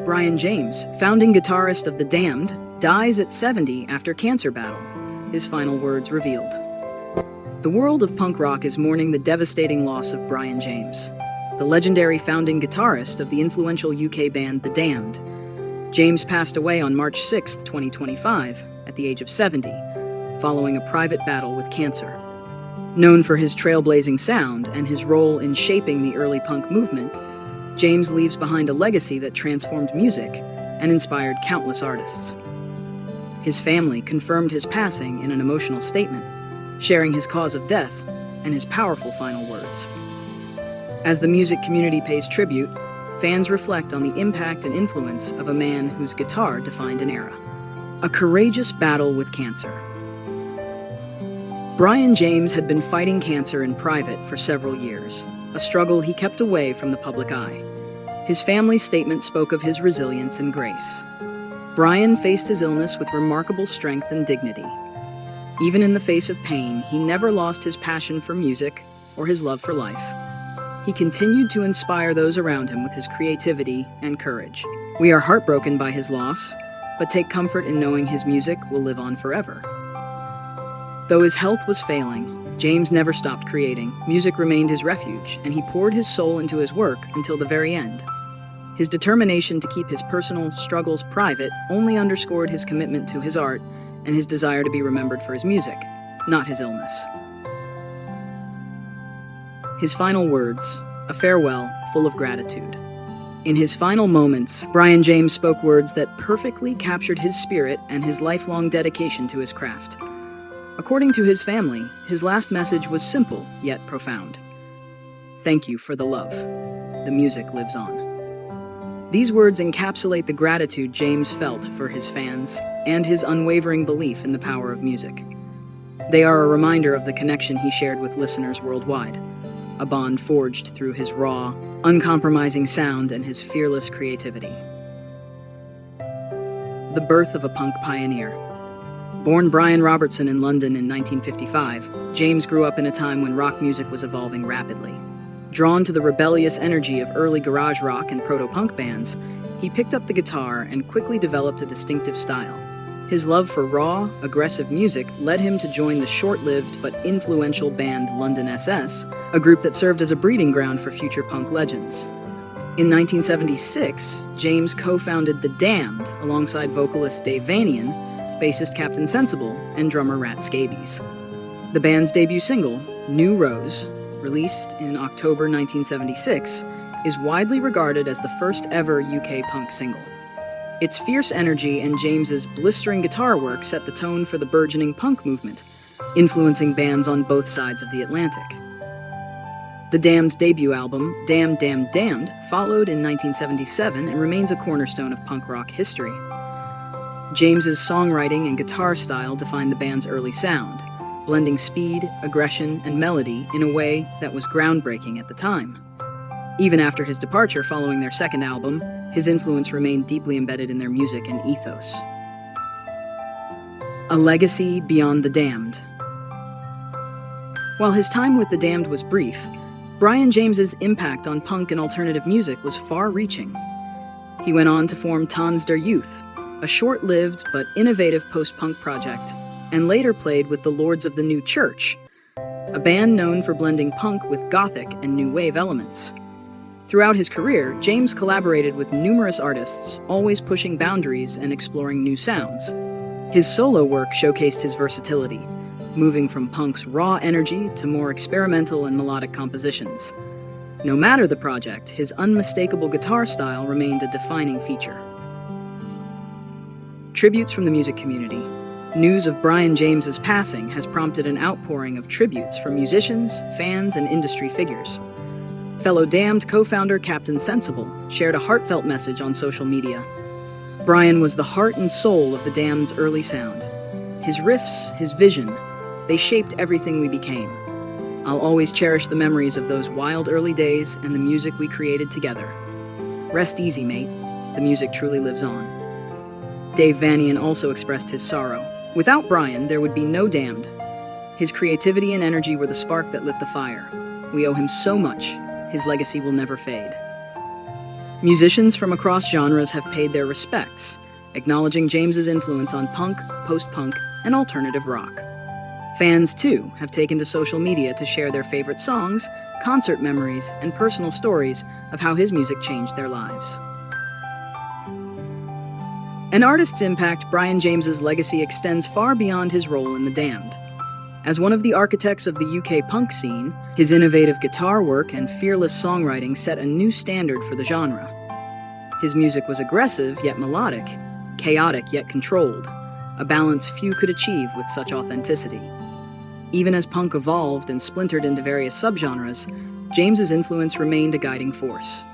Brian James, founding guitarist of The Damned, dies at 70 after cancer battle. His final words revealed. The world of punk rock is mourning the devastating loss of Brian James, the legendary founding guitarist of the influential UK band The Damned. James passed away on March 6, 2025, at the age of 70, following a private battle with cancer. Known for his trailblazing sound and his role in shaping the early punk movement, James leaves behind a legacy that transformed music and inspired countless artists. His family confirmed his passing in an emotional statement, sharing his cause of death and his powerful final words. As the music community pays tribute, fans reflect on the impact and influence of a man whose guitar defined an era. A courageous battle with cancer. Brian James had been fighting cancer in private for several years, a struggle he kept away from the public eye. His family's statement spoke of his resilience and grace. Brian faced his illness with remarkable strength and dignity. Even in the face of pain, he never lost his passion for music or his love for life. He continued to inspire those around him with his creativity and courage. We are heartbroken by his loss, but take comfort in knowing his music will live on forever. Though his health was failing, James never stopped creating. Music remained his refuge, and he poured his soul into his work until the very end. His determination to keep his personal struggles private only underscored his commitment to his art and his desire to be remembered for his music, not his illness. His final words, a farewell full of gratitude. In his final moments, Brian James spoke words that perfectly captured his spirit and his lifelong dedication to his craft. According to his family, his last message was simple yet profound. Thank you for the love. The music lives on. These words encapsulate the gratitude James felt for his fans and his unwavering belief in the power of music. They are a reminder of the connection he shared with listeners worldwide, a bond forged through his raw, uncompromising sound and his fearless creativity. The birth of a punk pioneer. Born Brian Robertson in London in 1955, James grew up in a time when rock music was evolving rapidly. Drawn to the rebellious energy of early garage rock and proto-punk bands, he picked up the guitar and quickly developed a distinctive style. His love for raw, aggressive music led him to join the short-lived but influential band London SS, a group that served as a breeding ground for future punk legends. In 1976, James co-founded The Damned alongside vocalist Dave Vanian, bassist Captain Sensible, and drummer Rat Scabies. The band's debut single, New Rose, released in October 1976, is widely regarded as the first ever UK punk single. Its fierce energy and James's blistering guitar work set the tone for the burgeoning punk movement, influencing bands on both sides of the Atlantic. The Damned's debut album, Damned, Damned, Damned, followed in 1977 and remains a cornerstone of punk rock history. James's songwriting and guitar style defined the band's early sound, blending speed, aggression, and melody in a way that was groundbreaking at the time. Even after his departure following their second album, his influence remained deeply embedded in their music and ethos. A legacy beyond The Damned. While his time with The Damned was brief, Brian James's impact on punk and alternative music was far-reaching. He went on to form Tons der Youth, a short-lived but innovative post-punk project, and later played with the Lords of the New Church, a band known for blending punk with gothic and new wave elements. Throughout his career, James collaborated with numerous artists, always pushing boundaries and exploring new sounds. His solo work showcased his versatility, moving from punk's raw energy to more experimental and melodic compositions. No matter the project, his unmistakable guitar style remained a defining feature. Tributes from the music community. News of Brian James's passing has prompted an outpouring of tributes from musicians, fans, and industry figures. Fellow Damned co-founder Captain Sensible shared a heartfelt message on social media. Brian was the heart and soul of the Damned's early sound. His riffs, his vision, they shaped everything we became. I'll always cherish the memories of those wild early days and the music we created together. Rest easy, mate. The music truly lives on. Dave Vanian also expressed his sorrow. Without Brian, there would be no Damned. His creativity and energy were the spark that lit the fire. We owe him so much. His legacy will never fade. Musicians from across genres have paid their respects, acknowledging James's influence on punk, post-punk, and alternative rock. Fans, too, have taken to social media to share their favorite songs, concert memories, and personal stories of how his music changed their lives. An artist's impact, Brian James's legacy extends far beyond his role in The Damned. As one of the architects of the UK punk scene, his innovative guitar work and fearless songwriting set a new standard for the genre. His music was aggressive yet melodic, chaotic yet controlled, a balance few could achieve with such authenticity. Even as punk evolved and splintered into various subgenres, James's influence remained a guiding force.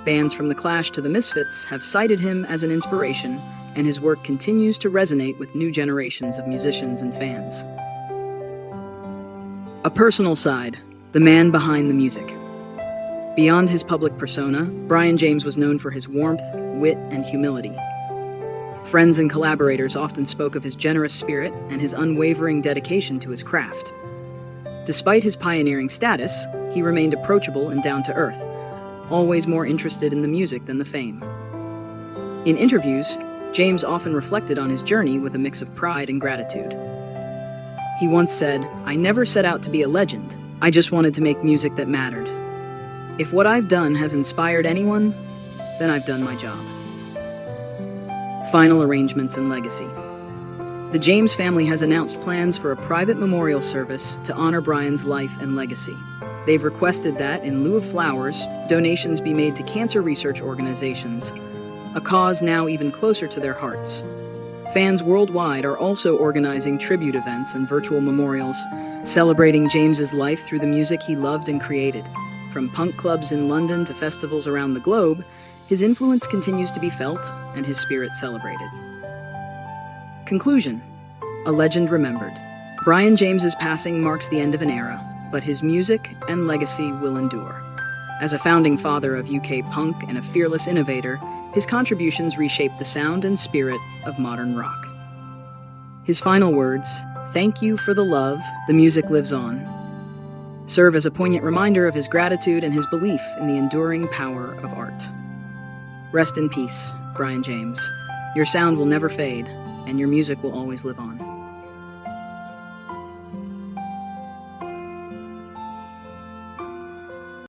Bands from The Clash to The Misfits have cited him as an inspiration, and his work continues to resonate with new generations of musicians and fans. A personal side, the man behind the music. Beyond his public persona, Brian James was known for his warmth, wit, and humility. Friends and collaborators often spoke of his generous spirit and his unwavering dedication to his craft. Despite his pioneering status, he remained approachable and down-to-earth, always more interested in the music than the fame. In interviews, James often reflected on his journey with a mix of pride and gratitude. He once said, "I never set out to be a legend. I just wanted to make music that mattered. If what I've done has inspired anyone, then I've done my job." Final arrangements and legacy. The James family has announced plans for a private memorial service to honor Brian's life and legacy. They've requested that, in lieu of flowers, donations be made to cancer research organizations, a cause now even closer to their hearts. Fans worldwide are also organizing tribute events and virtual memorials, celebrating James's life through the music he loved and created. From punk clubs in London to festivals around the globe, his influence continues to be felt and his spirit celebrated. Conclusion: a legend remembered. Brian James's passing marks the end of an era, but his music and legacy will endure. As a founding father of UK punk and a fearless innovator, his contributions reshaped the sound and spirit of modern rock. His final words, "Thank you for the love, the music lives on," serve as a poignant reminder of his gratitude and his belief in the enduring power of art. Rest in peace, Brian James. Your sound will never fade, and your music will always live on.